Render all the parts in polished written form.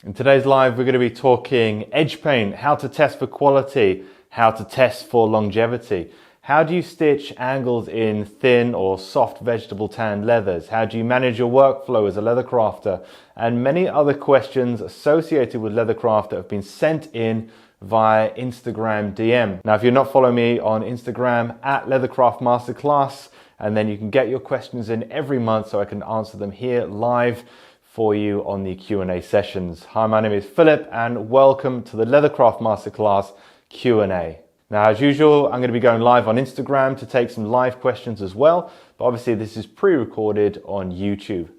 In today's live, we're going to be talking edge paint, how to test for quality, how to test for longevity. How do you stitch angles in thin or soft vegetable tanned leathers? How do you manage your workflow as a leather crafter? And many other questions associated with leathercraft that have been sent in via Instagram DM. Now, if you're not following me on Instagram at Leathercraft Masterclass, and then you can get your questions in every month so I can answer them here live for you on the Q&A sessions. Hi, my name is Philip and welcome to the Leathercraft Masterclass Q&A. Now, as usual, I'm going to be going live on Instagram to take some live questions as well, but obviously this is pre-recorded on YouTube.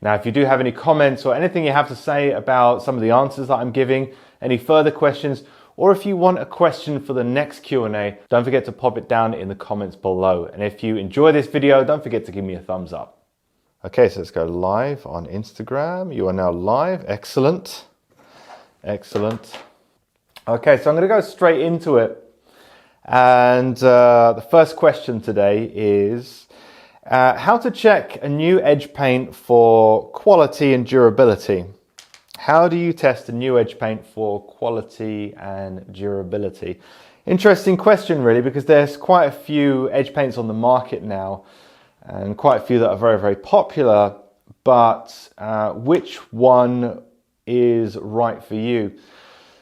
Now, if you do have any comments or anything you have to say about some of the answers that I'm giving, any further questions, or if you want a question for the next Q&A, don't forget to pop it down in the comments below. And if you enjoy this video, don't forget to give me a thumbs up. Okay, so let's go live on Instagram. You are now live. Excellent. Excellent. Okay, so I'm going to go straight into it. And the first question today is how to check a new edge paint for quality and durability. How do you test a new edge paint for quality and durability? Interesting question, really, because there's quite a few edge paints on the market now, and quite a few that are very, very popular, but which one is right for you?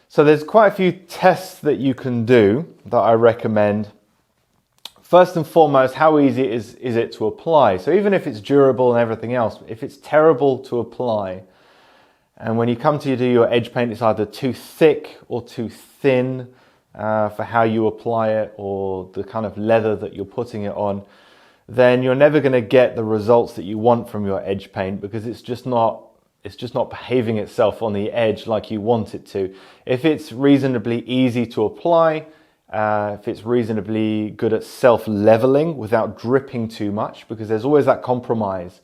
So there's quite a few tests that you can do that I recommend. First and foremost, how easy is it to apply? So even if it's durable and everything else, if it's terrible to apply, and when you come to do your edge paint, it's either too thick or too thin for how you apply it, or the kind of leather that you're putting it on, then you're never going to get the results that you want from your edge paint, because it's just not behaving itself on the edge like you want it to. If it's reasonably easy to apply, if it's reasonably good at self-leveling without dripping too much, because there's always that compromise.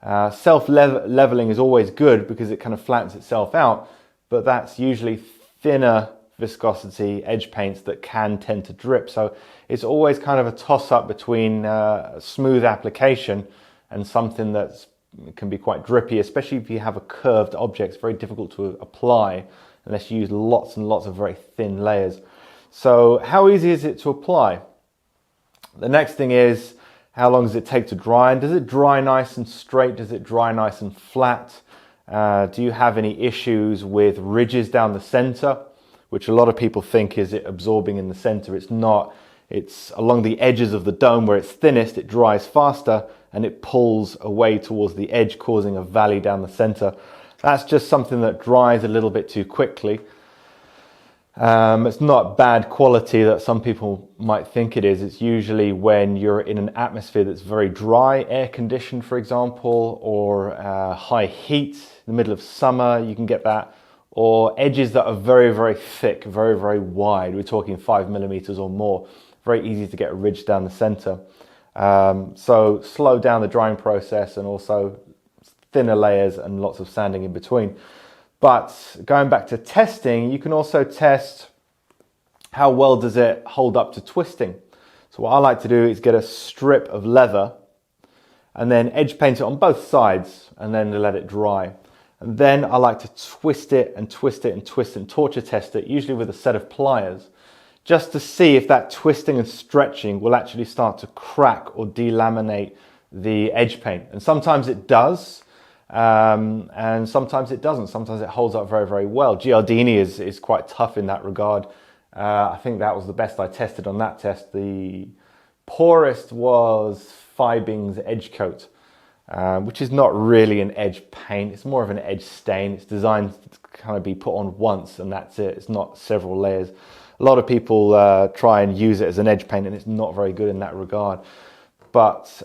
Self-leveling is always good because it kind of flattens itself out, but that's usually thinner viscosity edge paints that can tend to drip. So it's always kind of a toss-up between smooth application and something that can be quite drippy, especially if you have a curved object. It's very difficult to apply unless you use lots and lots of very thin layers. So how easy is it to apply? The next thing is, how long does it take to dry? And does it dry nice and straight? Does it dry nice and flat? Do you have any issues with ridges down the center, which a lot of people think is it absorbing in the center? It's not. It's along the edges of the dome where it's thinnest, it dries faster and it pulls away towards the edge, causing a valley down the center. That's just something that dries a little bit too quickly. It's not bad quality that some people might think it is. It's usually when you're in an atmosphere that's very dry, air conditioned, for example, or high heat in the middle of summer, you can get that. Or edges that are very, very thick, very, very wide. We're talking 5 millimeters or more. Very easy to get a ridge down the center. So slow down the drying process, and also thinner layers and lots of sanding in between. But going back to testing, you can also test how well does it hold up to twisting. So what I like to do is get a strip of leather and then edge paint it on both sides and then let it dry. And then I like to twist it and twist it and twist it and torture test it, usually with a set of pliers, just to see if that twisting and stretching will actually start to crack or delaminate the edge paint. And sometimes it does, and sometimes it doesn't. Sometimes it holds up very, very well. Giardini is quite tough in that regard. I think that was the best I tested on that test. The poorest was Fibing's Edge Coat, which is not really an edge paint. It's more of an edge stain. It's designed to kind of be put on once and that's it. It's not several layers. A lot of people try and use it as an edge paint, and it's not very good in that regard. But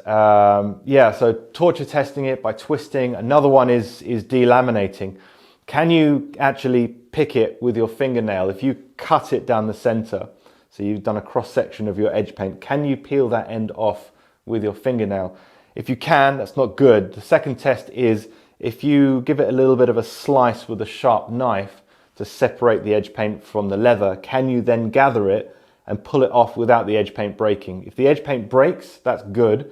yeah, so torture testing it by twisting. Another one is delaminating. Can you actually pick it with your fingernail? If you cut it down the center, so you've done a cross section of your edge paint, can you peel that end off with your fingernail? If you can, that's not good. The second test is if you give it a little bit of a slice with a sharp knife to separate the edge paint from the leather, can you then gather it and pull it off without the edge paint breaking? If the edge paint breaks, that's good.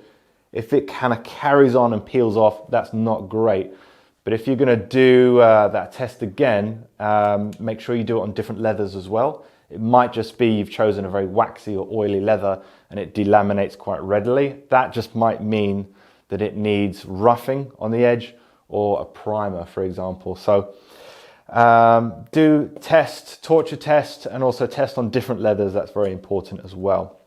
If it kind of carries on and peels off, that's not great. But if you're going to do that test again, make sure you do it on different leathers as well. It might just be you've chosen a very waxy or oily leather and it delaminates quite readily. That just might mean that it needs roughing on the edge or a primer, for example. So do test, torture test, and also test on different leathers. That's very important as well.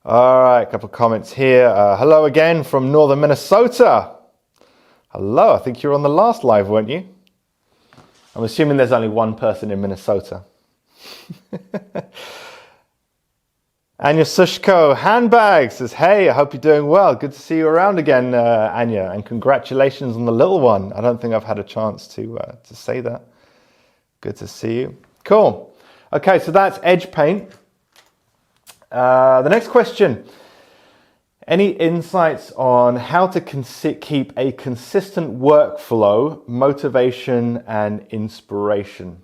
All right, a couple of comments here. Hello again from northern Minnesota. Hello, I think you were on the last live, weren't you? I'm assuming there's only one person in Minnesota. Anya Sushko, handbag, says, hey, I hope you're doing well. Good to see you around again, Anya, and congratulations on the little one. I don't think I've had a chance to say that. Good to see you. Cool. Okay, so that's edge paint. The next question. Any insights on how to keep a consistent workflow, motivation, and inspiration?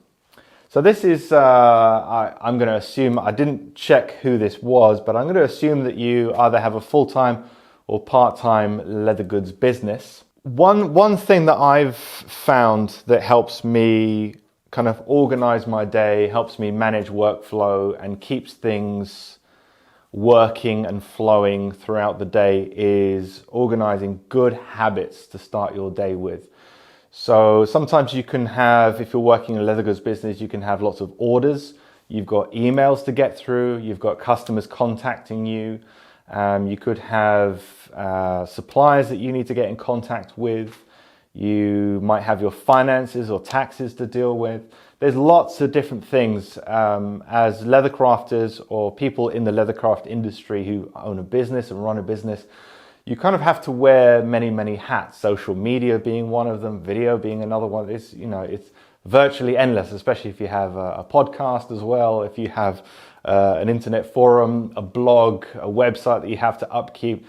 So this is, I'm going to assume, I didn't check who this was, but I'm going to assume that you either have a full-time or part-time leather goods business. One thing that I've found that helps me kind of organize my day, helps me manage workflow, and keeps things working and flowing throughout the day is organizing good habits to start your day with. So sometimes you can have, if you're working in a leather goods business, you can have lots of orders. You've got emails to get through. You've got customers contacting you. You could have suppliers that you need to get in contact with. You might have your finances or taxes to deal with. There's lots of different things as leather crafters or people in the leathercraft industry who own a business and run a business. You kind of have to wear many hats, social media being one of them, video being another one. It's, you know, it's virtually endless, especially if you have a podcast as well, if you have an internet forum, a blog, a website that you have to upkeep.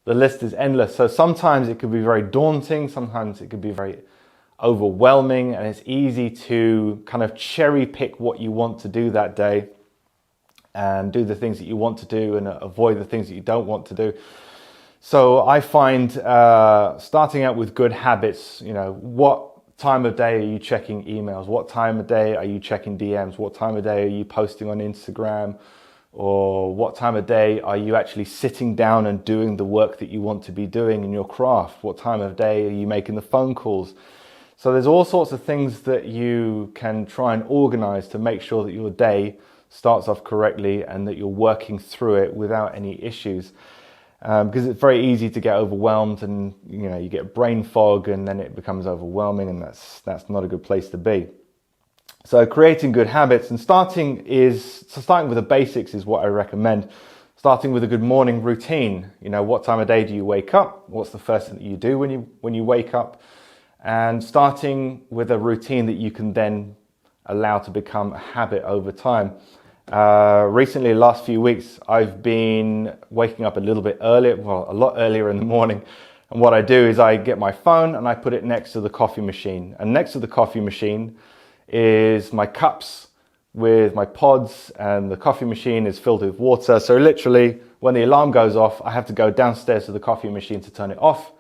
The list is endless. So sometimes it could be very daunting, sometimes it could be very overwhelming, and it's easy to kind of cherry pick what you want to do that day and do the things that you want to do and avoid the things that you don't want to do. So I find starting out with good habits, you know, what time of day are you checking emails? What time of day are you checking DMs? What time of day are you posting on Instagram? Or what time of day are you actually sitting down and doing the work that you want to be doing in your craft? What time of day are you making the phone calls? So there's all sorts of things that you can try and organize to make sure that your day starts off correctly and that you're working through it without any issues. Because it's very easy to get overwhelmed and, you know, you get brain fog and then it becomes overwhelming, and that's not a good place to be. So creating good habits and starting with the basics is what I recommend. Starting with a good morning routine. You know, what time of day do you wake up? What's the first thing that you do when you wake up? And starting with a routine that you can then allow to become a habit over time. Recently, the last few weeks, I've been waking up a little bit earlier, well, a lot earlier in the morning. And what I do is I get my phone and I put it next to the coffee machine. And next to the coffee machine is my cups with my pods, and the coffee machine is filled with water. So literally, when the alarm goes off, I have to go downstairs to the coffee machine to turn it off.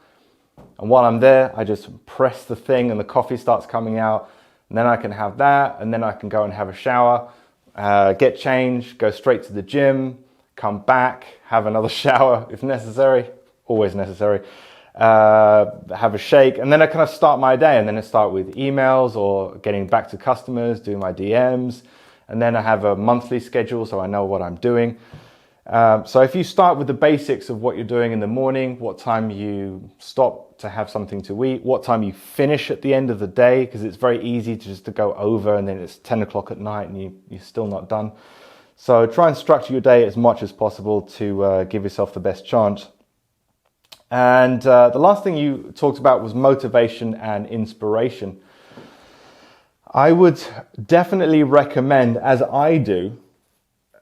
And while I'm there, I just press the thing and the coffee starts coming out. And then I can have that, and then I can go and have a shower, get changed, go straight to the gym, come back, have another shower if necessary, always necessary, have a shake, and then I kind of start my day. And then I start with emails or getting back to customers, doing my DMs, and then I have a monthly schedule so I know what I'm doing. So if you start with the basics of what you're doing in the morning, what time you stop to have something to eat, what time you finish at the end of the day, because it's very easy to go over and then it's 10 o'clock at night and you're still not done. So try and structure your day as much as possible to give yourself the best chance. And the last thing you talked about was motivation and inspiration. I would definitely recommend, as I do,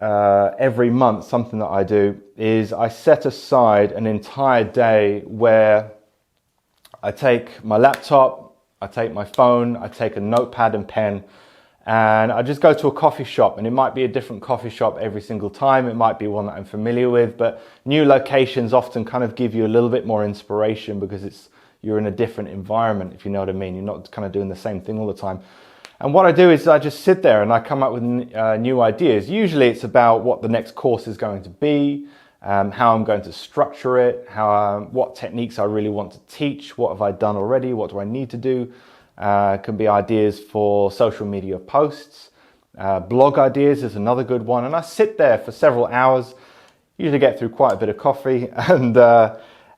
every month, something that I do is I set aside an entire day where I take my laptop, I take my phone, I take a notepad and pen, and I just go to a coffee shop. And it might be a different coffee shop every single time. It might be one that I'm familiar with, but new locations often kind of give you a little bit more inspiration because it's, you're in a different environment, if you know what I mean. You're not kind of doing the same thing all the time. And what I do is I just sit there and I come up with new ideas. Usually it's about what the next course is going to be, how I'm going to structure it, what techniques I really want to teach, what have I done already, what do I need to do. It can be ideas for social media posts. Blog ideas is another good one. And I sit there for several hours, usually get through quite a bit of coffee,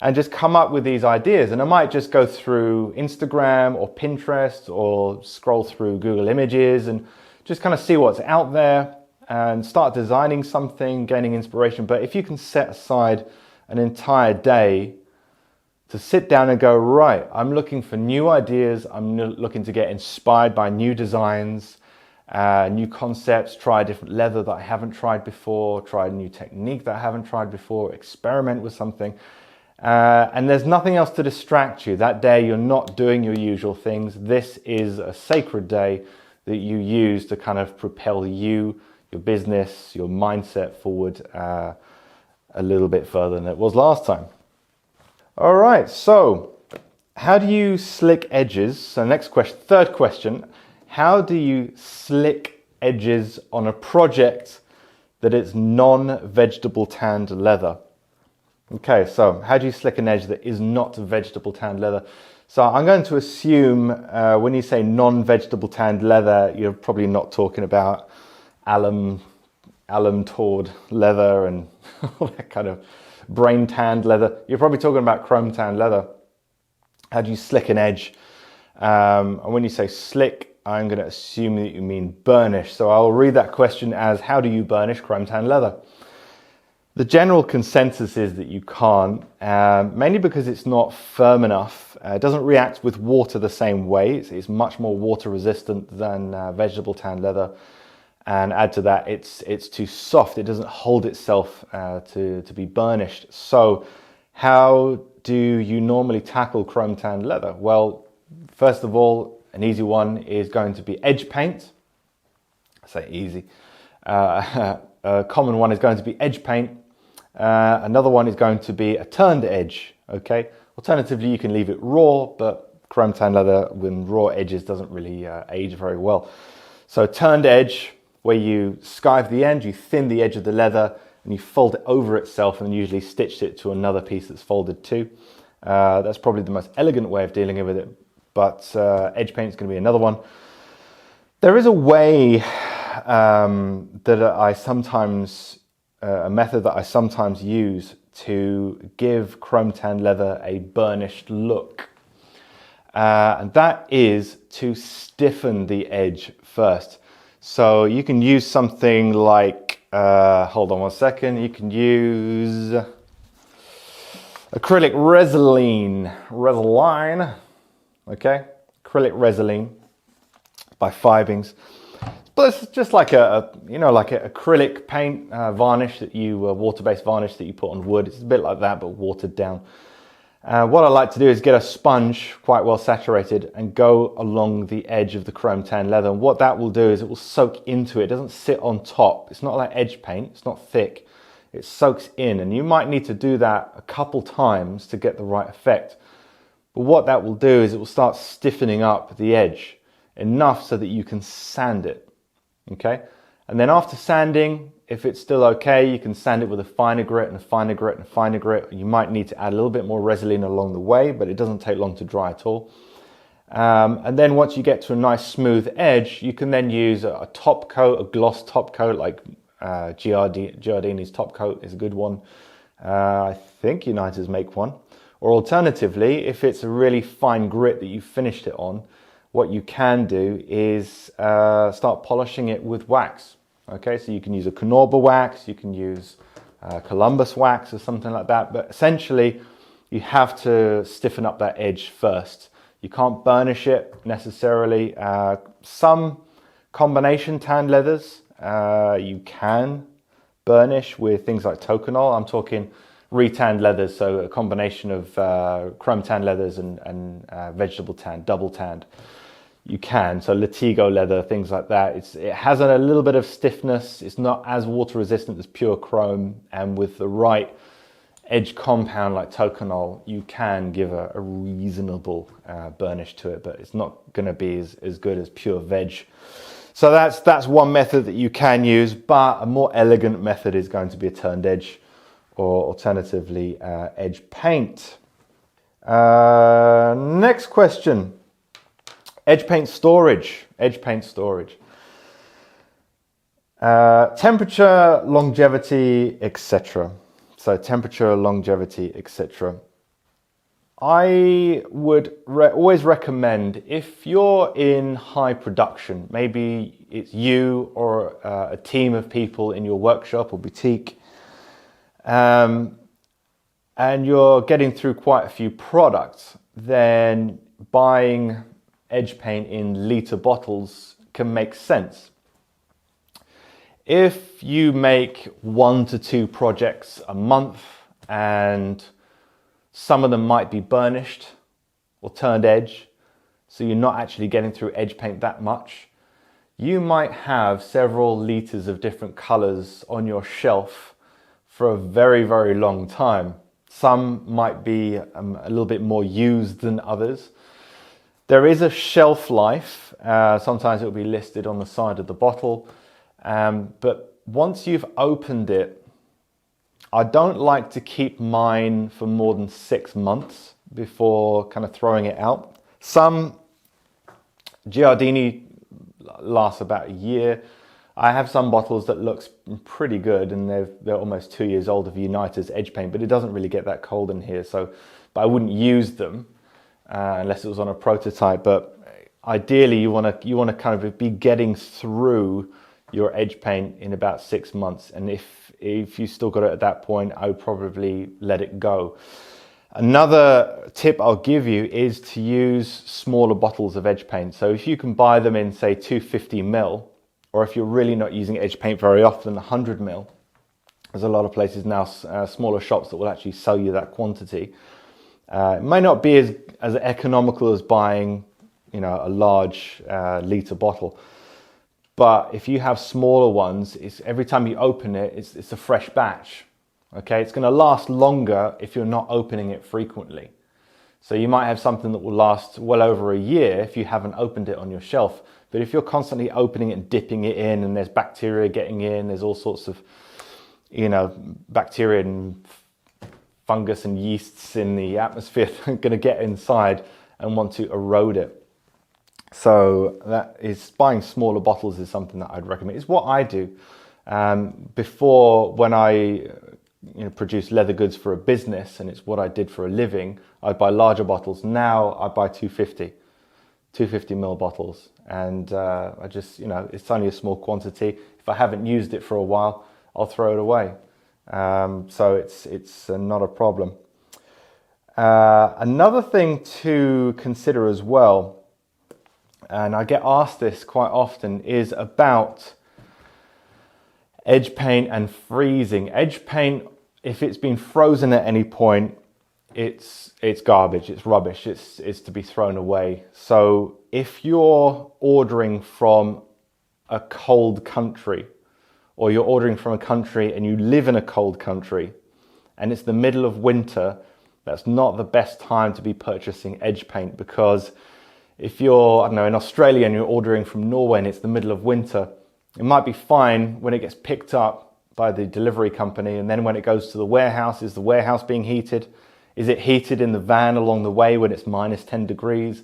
and just come up with these ideas. And I might just go through Instagram or Pinterest or scroll through Google Images and just kind of see what's out there and start designing something, gaining inspiration. But if you can set aside an entire day to sit down and go, right, I'm looking for new ideas, I'm looking to get inspired by new designs, new concepts, try a different leather that I haven't tried before, try a new technique that I haven't tried before, experiment with something. And there's nothing else to distract you. That day you're not doing your usual things. This is a sacred day that you use to kind of propel you, your business, your mindset forward a little bit further than it was last time. All right, so how do you slick edges? So next question, third question, how do you slick edges on a project that is non-vegetable tanned leather? Okay, so how do you slick an edge that is not vegetable tanned leather? So I'm going to assume when you say non-vegetable tanned leather, you're probably not talking about alum tawed leather and all that kind of brain tanned leather. You're probably talking about chrome tanned leather. How do you slick an edge? And when you say slick, I'm going to assume that you mean burnish. So I'll read that question as, how do you burnish chrome tanned leather? The general consensus is that you can't, mainly because it's not firm enough. It doesn't react with water the same way. It's much more water resistant than vegetable tanned leather. And add to that, it's too soft. It doesn't hold itself to be burnished. So how do you normally tackle chrome tanned leather? Well, first of all, an easy one is going to be edge paint. I say easy. A common one is going to be edge paint. Another one is going to be a turned edge. Okay. Alternatively, you can leave it raw, but chrome tanned leather with raw edges doesn't really age very well. So turned edge, where you skive the end, you thin the edge of the leather, and you fold it over itself, and usually stitch it to another piece that's folded too. That's probably the most elegant way of dealing with it, but edge paint is going to be another one. There is a way that I sometimes, a method that I sometimes use to give chrome tanned leather a burnished look. And that is to stiffen the edge first. So you can use something like, hold on one second, you can use acrylic resin, okay? Acrylic resin by Fibings. But it's just like like an acrylic paint varnish that you, water-based varnish that you put on wood. It's a bit like that, but watered down. What I like to do is get a sponge quite well saturated and go along the edge of the chrome tan leather. And what that will do is it will soak into it. It doesn't sit on top. It's not like edge paint. It's not thick. It soaks in, and you might need to do that a couple times to get the right effect. But what that will do is it will start stiffening up the edge enough so that you can sand it. Okay, and then after sanding, if it's still okay, you can sand it with a finer grit and a finer grit and a finer grit. You might need to add a little bit more resin along the way, but it doesn't take long to dry at all. And then once you get to a nice smooth edge, you can then use a top coat, a gloss top coat, like Giardini's top coat is a good one. I think United's make one. Or alternatively, if it's a really fine grit that you finished it on, what you can do is start polishing it with wax. Okay, so you can use a Knorber wax, you can use Columbus wax or something like that, but essentially you have to stiffen up that edge first. You can't burnish it necessarily. Some combination tanned leathers you can burnish with things like Toconol. I'm talking retanned leathers, so a combination of chrome tanned leathers and vegetable tan, double tanned. You can, so Latigo leather, things like that. It has a little bit of stiffness. It's not as water resistant as pure chrome, and with the right edge compound like Tokonol, you can give a reasonable burnish to it, but it's not going to be as good as pure veg. So that's one method that you can use, but a more elegant method is going to be a turned edge, or alternatively edge paint. Next question. Edge paint storage. Temperature, longevity, etc. So temperature, longevity, etc. I would always recommend, if you're in high production, maybe it's you or a team of people in your workshop or boutique, and you're getting through quite a few products, then buying edge paint in litre bottles can make sense. If you make 1 to 2 projects a month and some of them might be burnished or turned edge, so you're not actually getting through edge paint that much, you might have several litres of different colours on your shelf for a very, very long time. Some might be a little bit more used than others. There is a shelf life. Sometimes it will be listed on the side of the bottle. But once you've opened it, I don't like to keep mine for more than 6 months before kind of throwing it out. Some Giardini lasts about a year. I have some bottles that looks pretty good, and they're almost 2 years old of Unitas edge paint, but it doesn't really get that cold in here. But I wouldn't use them unless it was on a prototype. But ideally, you want to kind of be getting through your edge paint in about 6 months, and if you still got it at that point, I would probably let it go. Another tip I'll give you is to use smaller bottles of edge paint. So if you can buy them in, say, 250ml, or if you're really not using edge paint very often, 100ml. There's a lot of places now, smaller shops, that will actually sell you that quantity. It may not be as economical as buying, a large litre bottle. But if you have smaller ones, every time you open it, it's a fresh batch. Okay, it's going to last longer if you're not opening it frequently. So you might have something that will last well over a year if you haven't opened it on your shelf. But if you're constantly opening it and dipping it in, and there's bacteria getting in, there's all sorts of, bacteria and fungus and yeasts in the atmosphere that are going to get inside and want to erode it. So buying smaller bottles is something that I'd recommend. It's what I do. Before, when I produce leather goods for a business, and it's what I did for a living, I'd buy larger bottles. Now I buy 250ml bottles, and I just, it's only a small quantity. If I haven't used it for a while, I'll throw it away. So it's not a problem. Another thing to consider as well, and I get asked this quite often, is about edge paint and freezing. Edge paint, if it's been frozen at any point, it's garbage, it's rubbish, it's to be thrown away. So if you're ordering from a cold country, or you're ordering from a country and you live in a cold country, and it's the middle of winter, that's not the best time to be purchasing edge paint, because if you're, in Australia and you're ordering from Norway and it's the middle of winter, it might be fine when it gets picked up by the delivery company, and then when it goes to the warehouse, is the warehouse being heated? Is it heated in the van along the way when it's minus 10 degrees?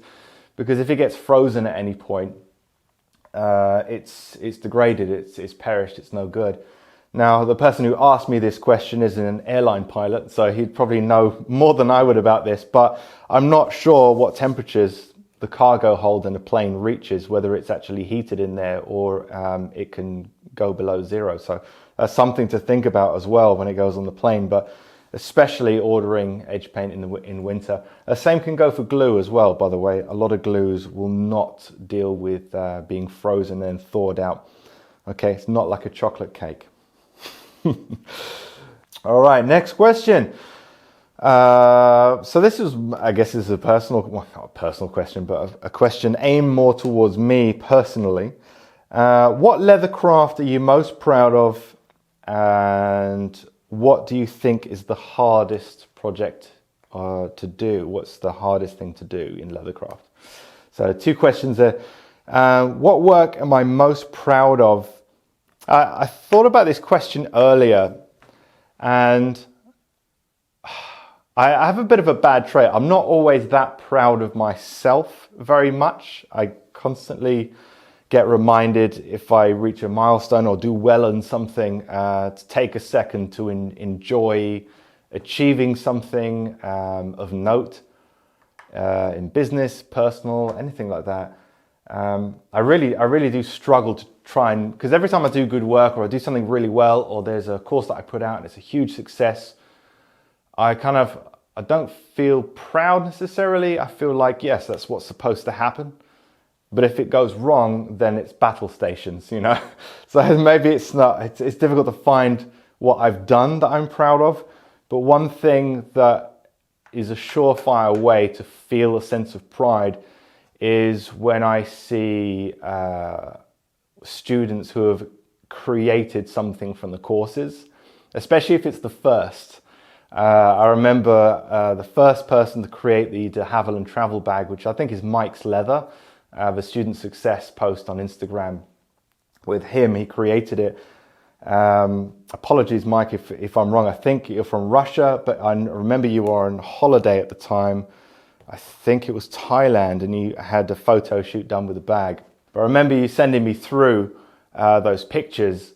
Because if it gets frozen at any point, it's degraded, it's perished, it's no good. Now, the person who asked me this question is an airline pilot, so he'd probably know more than I would about this, but I'm not sure what temperatures the cargo hold in a plane reaches, whether it's actually heated in there or it can go below zero. So that's something to think about as well when it goes on the plane, but especially ordering edge paint in winter. The same can go for glue as well, by the way. A lot of glues will not deal with being frozen and thawed out. Okay, it's not like a chocolate cake. All right, next question. So this is, I guess, is a personal, well, not a personal question, but a question aimed more towards me personally. What leather craft are you most proud of, and what do you think is the hardest project to do? What's the hardest thing to do in leathercraft? So 2 questions there. What work am I most proud of? I thought about this question earlier, and I have a bit of a bad trait. I'm not always that proud of myself very much. I constantly get reminded if I reach a milestone or do well in something to take a second to enjoy achieving something of note in business, personal, anything like that. I really do struggle to try and, because every time I do good work or I do something really well, or there's a course that I put out and it's a huge success, I don't feel proud necessarily. I feel like, yes, that's what's supposed to happen. But if it goes wrong, then it's battle stations, you know? So maybe it's difficult to find what I've done that I'm proud of. But one thing that is a surefire way to feel a sense of pride is when I see students who have created something from the courses, especially if it's the first. I remember the first person to create the de Havilland travel bag, which I think is Mike's Leather, the student success post on Instagram with him. He created it. Apologies, Mike, if I'm wrong. I think you're from Russia, but I remember you were on holiday at the time. I think it was Thailand, and you had a photo shoot done with the bag. But I remember you sending me through those pictures,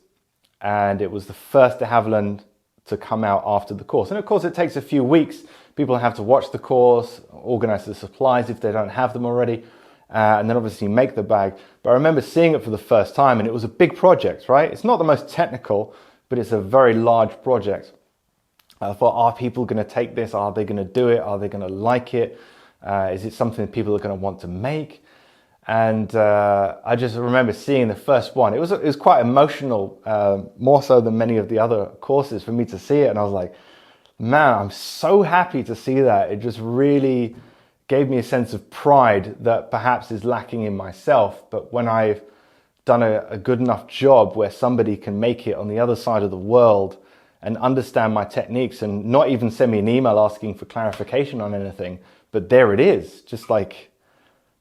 and it was the first de Havilland to come out after the course. And of course, it takes a few weeks. People have to watch the course, organize the supplies if they don't have them already, and then obviously make the bag. But I remember seeing it for the first time, and it was a big project, right? It's not the most technical, but it's a very large project. I thought, are people going to take this? Are they going to do it? Are they going to like it? Is it something that people are going to want to make? And I just remember seeing the first one. It was quite emotional, more so than many of the other courses, for me to see it. And I was like, man, I'm so happy to see that. It just really gave me a sense of pride that perhaps is lacking in myself. But when I've done a good enough job where somebody can make it on the other side of the world and understand my techniques and not even send me an email asking for clarification on anything, but there it is, just like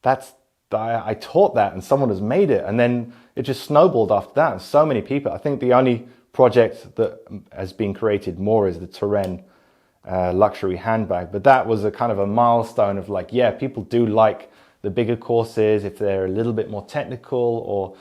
I taught that and someone has made it, and then it just snowballed after that. And so many people, I think the only project that has been created more is the Turenne luxury handbag, but that was a kind of a milestone of like, yeah, people do like the bigger courses if they're a little bit more technical or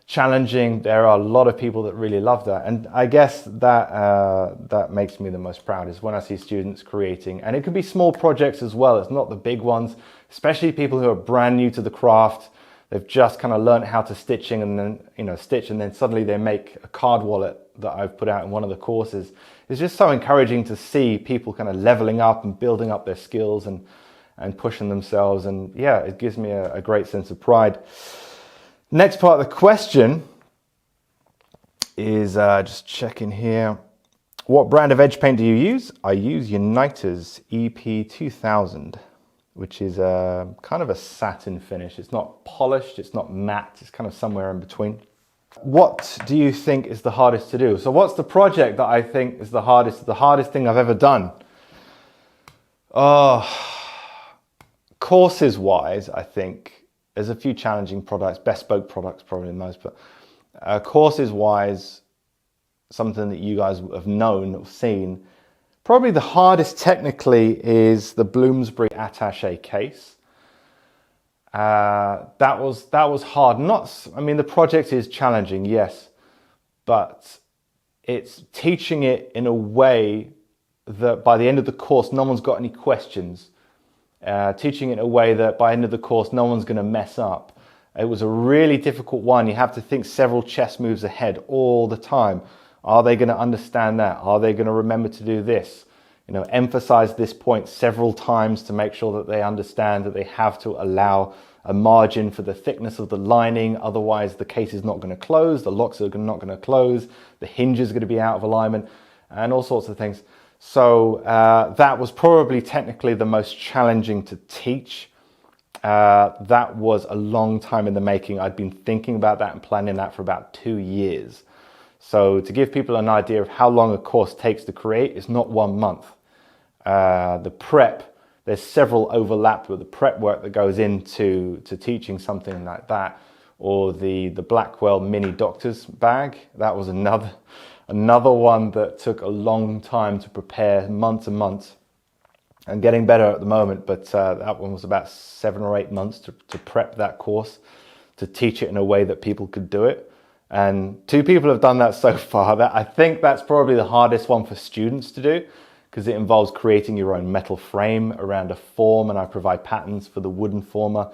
challenging. There are a lot of people that really love that, and I guess that makes me the most proud is when I see students creating. And it can be small projects as well, it's not the big ones, especially people who are brand new to the craft. They've just kind of learned how to stitch and then suddenly they make a card wallet that I've put out in one of the courses. It's just so encouraging to see people kind of leveling up and building up their skills and pushing themselves, and yeah, it gives me a great sense of pride. Next part of the question is just checking here. What brand of edge paint do you use? I use United's EP2000, which is kind of a satin finish. It's not polished, it's not matte, it's kind of somewhere in between. What do you think is the hardest to do? So what's the project that I think is the hardest thing I've ever done? Courses wise, I think there's a few challenging products, bespoke products probably the most, but courses wise, something that you guys have known or seen, probably the hardest technically is the Bloomsbury attaché case. That was hard. The project is challenging, yes, but it's teaching it in a way that by the end of the course, no one's got any questions. Teaching it in a way that by the end of the course, no one's going to mess up. It was a really difficult one. You have to think several chess moves ahead all the time. Are they going to understand that? Are they going to remember to do this? Emphasize this point several times to make sure that they understand that they have to allow a margin for the thickness of the lining. Otherwise, the case is not going to close. The locks are not going to close. The hinge is going to be out of alignment and all sorts of things. So that was probably technically the most challenging to teach. That was a long time in the making. I'd been thinking about that and planning that for about 2 years. So to give people an idea of how long a course takes to create, it's not 1 month. The prep, there's several overlapped with the prep work that goes into teaching something like that. Or the Blackwell mini doctor's bag, that was another one that took a long time to prepare, months and months, and getting better at the moment, but that one was about 7 or 8 months to prep that course, to teach it in a way that people could do it. And 2 people have done that so far. I think that's probably the hardest one for students to do, because it involves creating your own metal frame around a form, and I provide patterns for the wooden former.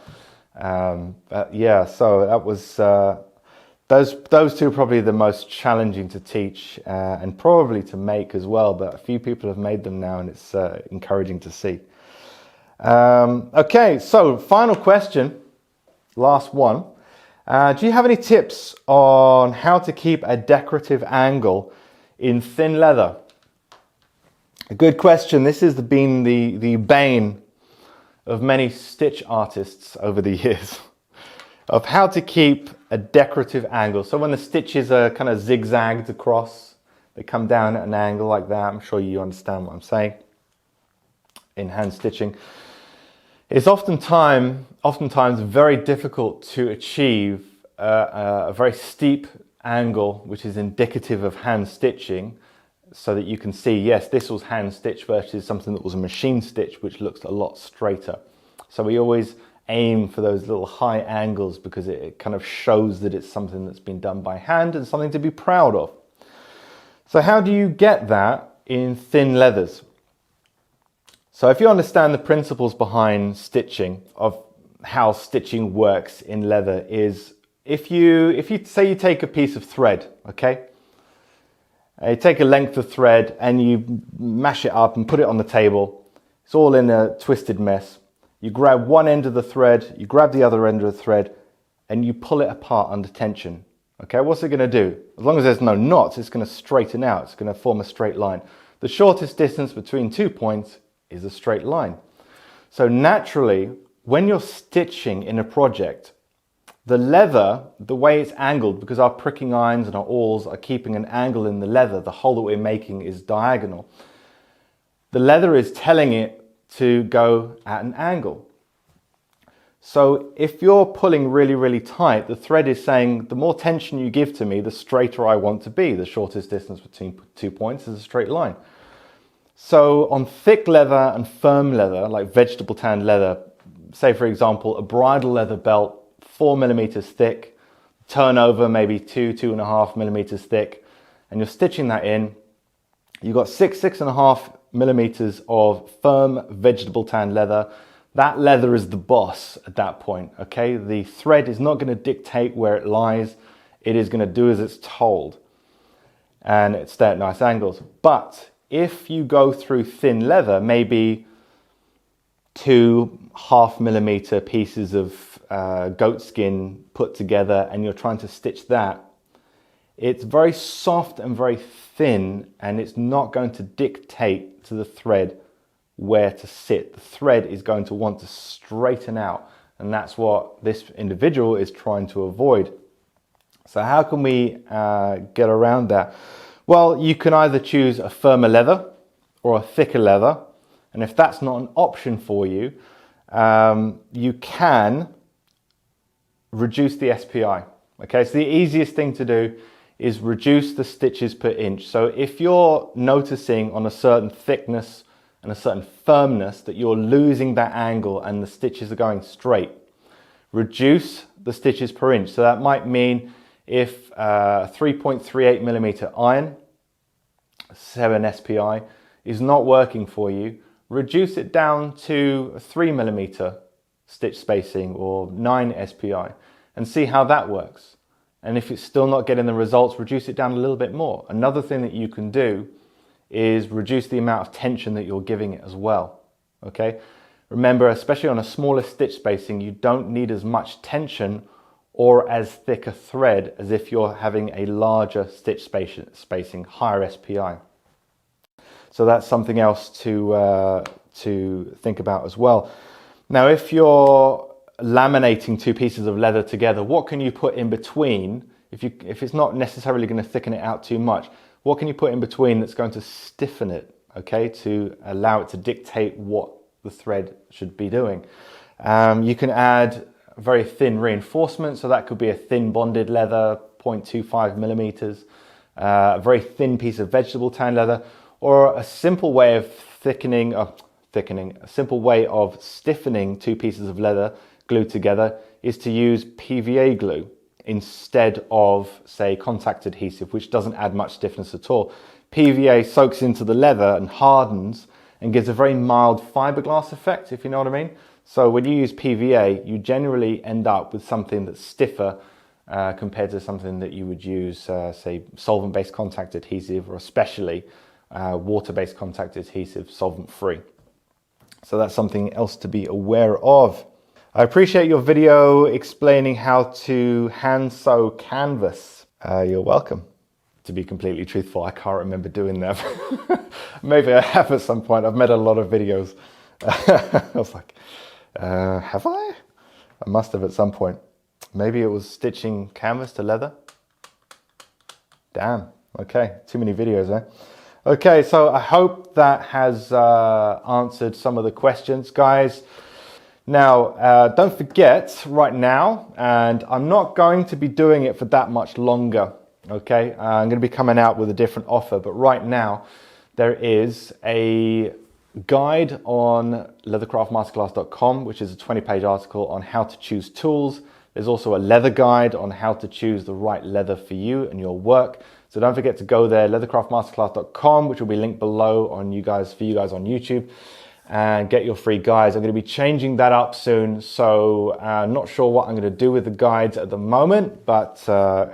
Yeah, so that was those 2 are probably the most challenging to teach and probably to make as well, but a few people have made them now, and it's encouraging to see. Okay, so final question, last one. Do you have any tips on how to keep a decorative angle in thin leather? A good question. This has been the bane of many stitch artists over the years, of how to keep a decorative angle. So when the stitches are kind of zigzagged across, they come down at an angle like that. I'm sure you understand what I'm saying in hand stitching. It's oftentimes very difficult to achieve a very steep angle, which is indicative of hand stitching, so that you can see, yes, this was hand stitched versus something that was a machine stitch, which looks a lot straighter. So we always aim for those little high angles because it kind of shows that it's something that's been done by hand and something to be proud of. So how do you get that in thin leathers? So if you understand the principles behind stitching, of how stitching works in leather, is if you say you take a piece of thread, okay? You take a length of thread and you mash it up and put it on the table. It's all in a twisted mess. You grab one end of the thread, you grab the other end of the thread, and you pull it apart under tension. Okay, what's it going to do? As long as there's no knots, it's going to straighten out. It's going to form a straight line. The shortest distance between 2 points is a straight line. So naturally, when you're stitching in a project, the leather, the way it's angled, because our pricking irons and our awls are keeping an angle in the leather, the hole that we're making is diagonal. The leather is telling it to go at an angle. So if you're pulling really, really tight, the thread is saying, the more tension you give to me, the straighter I want to be. The shortest distance between 2 points is a straight line. So on thick leather and firm leather, like vegetable tanned leather, say for example, a bridle leather belt, 4 millimeters thick, turnover maybe 2.5 millimeters thick, and you're stitching that in, you've got 6.5 millimeters of firm vegetable tanned leather. That leather is the boss at that point, okay? The thread is not going to dictate where it lies. It is going to do as it's told, and it stay at nice angles. But if you go through thin leather, maybe 2.5 millimeter pieces of goat skin put together, and you're trying to stitch that, it's very soft and very thin, and it's not going to dictate to the thread where to sit. The thread is going to want to straighten out, and that's what this individual is trying to avoid. So how can we get around that? Well, you can either choose a firmer leather or a thicker leather, and if that's not an option for you, you can reduce the SPI. Okay, so the easiest thing to do is reduce the stitches per inch. So if you're noticing on a certain thickness and a certain firmness that you're losing that angle and the stitches are going straight, reduce the stitches per inch. So that might mean if 3.38 millimeter iron, 7 SPI, is not working for you, reduce it down to 3 millimeter stitch spacing or 9 SPI and see how that works. And if it's still not getting the results, reduce it down a little bit more. Another thing that you can do is reduce the amount of tension that you're giving it as well. Okay? Remember, especially on a smaller stitch spacing, you don't need as much tension or as thick a thread as if you're having a larger stitch spacing, higher SPI. So that's something else to think about as well. Now, if you're laminating 2 pieces of leather together, what can you put in between if it's not necessarily going to thicken it out too much, what can you put in between that's going to stiffen it, okay, to allow it to dictate what the thread should be doing? You can add very thin reinforcement, so that could be a thin bonded leather, 0.25 millimeters, a very thin piece of vegetable tan leather, or a simple way of a simple way of stiffening two pieces of leather glued together is to use PVA glue instead of, say, contact adhesive, which doesn't add much stiffness at all. PVA soaks into the leather and hardens and gives a very mild fiberglass effect, if you know what I mean. So when you use PVA, you generally end up with something that's stiffer compared to something that you would use, say, solvent-based contact adhesive, or especially water-based contact adhesive, solvent-free. So that's something else to be aware of. I appreciate your video explaining how to hand sew canvas. You're welcome. To be completely truthful, I can't remember doing that. Maybe I have at some point. I've made a lot of videos. I was like, have I? I must have at some point. Maybe it was stitching canvas to leather. Damn. Okay, too many videos, eh? Okay, so I hope that has answered some of the questions, guys. Now, don't forget right now, and I'm not going to be doing it for that much longer, okay? I'm going to be coming out with a different offer, but right now there is a guide on leathercraftmasterclass.com, which is a 20-page article on how to choose tools. There's also a leather guide on how to choose the right leather for you and your work. So don't forget to go there, leathercraftmasterclass.com, which will be linked below for you guys on YouTube, and get your free guides. I'm going to be changing that up soon, so not sure what I'm going to do with the guides at the moment, but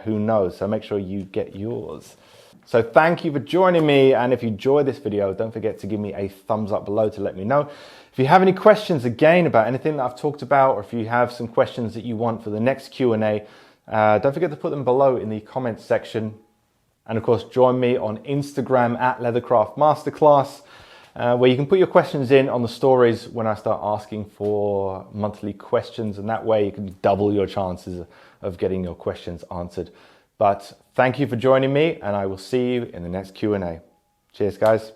who knows? So make sure you get yours. So thank you for joining me, and if you enjoyed this video, don't forget to give me a thumbs up below to let me know. If you have any questions again about anything that I've talked about, or if you have some questions that you want for the next Q&A, don't forget to put them below in the comments section. And of course, join me on Instagram at Leathercraft Masterclass, where you can put your questions in on the stories when I start asking for monthly questions, and that way you can double your chances of getting your questions answered. But thank you for joining me, and I will see you in the next Q&A. Cheers, guys.